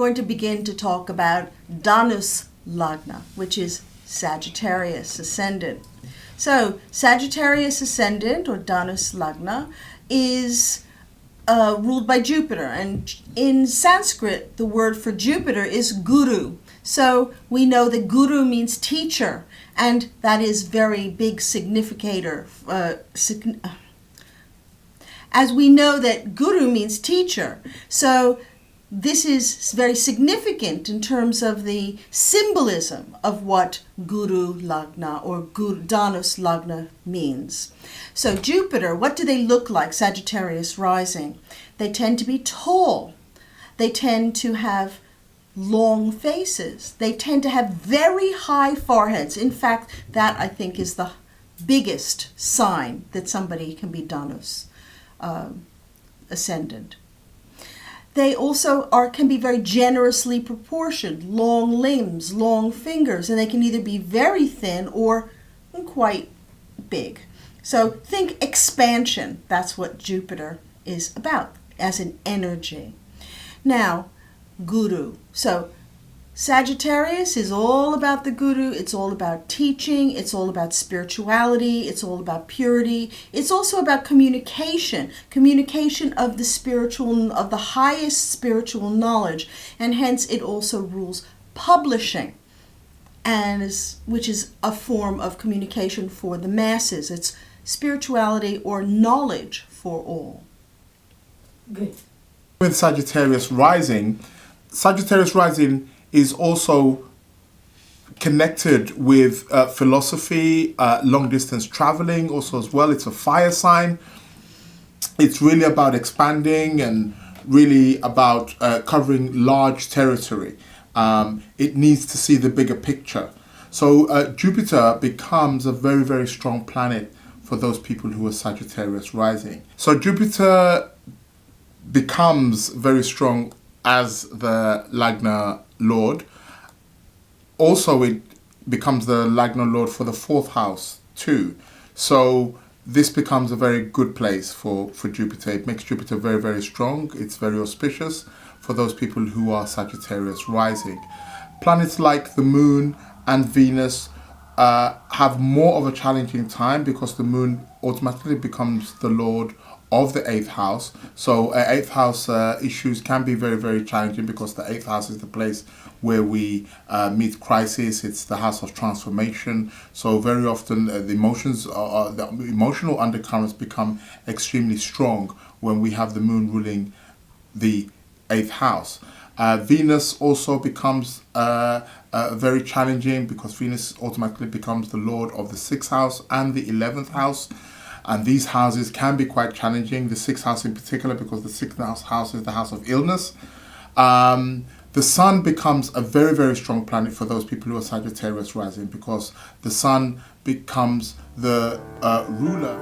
going to begin to talk about Dhanu Lagna, which is Sagittarius Ascendant. So Sagittarius Ascendant, or Dhanu Lagna, is ruled by Jupiter. And in Sanskrit, the word for Jupiter is guru. So we know that guru means teacher, and that is very big significator. As we know that guru means teacher, so this is very significant in terms of the symbolism of what Guru Lagna or Dhanu Lagna means. So Jupiter, what do they look like, Sagittarius rising? They tend to be tall. They tend to have long faces. They tend to have very high foreheads. In fact, that I think is the biggest sign that somebody can be Dhanu Ascendant. They also can be very generously proportioned, long limbs, long fingers, and they can either be very thin or quite big. So think expansion. That's what Jupiter is about as an energy. Now, guru. So Sagittarius is all about the guru. It's all about teaching. It's all about spirituality. It's all about purity. It's also about communication of the spiritual, of the highest spiritual knowledge, and hence it also rules publishing, which is a form of communication for the masses. It's spirituality or knowledge for all. Good. With Sagittarius rising is also connected with philosophy, long distance traveling also as well. It's a fire sign. It's really about expanding and really about covering large territory. It needs to see the bigger picture. So Jupiter becomes a very, very strong planet for those people who are Sagittarius rising. So Jupiter becomes very strong as the Lagna Lord. Also, it becomes the Lagna Lord for the 4th house too. So this becomes a very good place for Jupiter. It makes Jupiter very, very strong. It's very auspicious for those people who are Sagittarius rising. Planets like the Moon and Venus have more of a challenging time because the Moon automatically becomes the Lord of the 8th house. So 8th house issues can be very, very challenging because the 8th house is the place where we meet crisis. It's the house of transformation. So very often the emotional undercurrents become extremely strong when we have the Moon ruling the 8th house. Venus also becomes very challenging because Venus automatically becomes the Lord of the 6th house and the 11th house. And these houses can be quite challenging, the 6th house in particular, because the 6th house is the house of illness. The Sun becomes a very, very strong planet for those people who are Sagittarius rising because the Sun becomes the ruler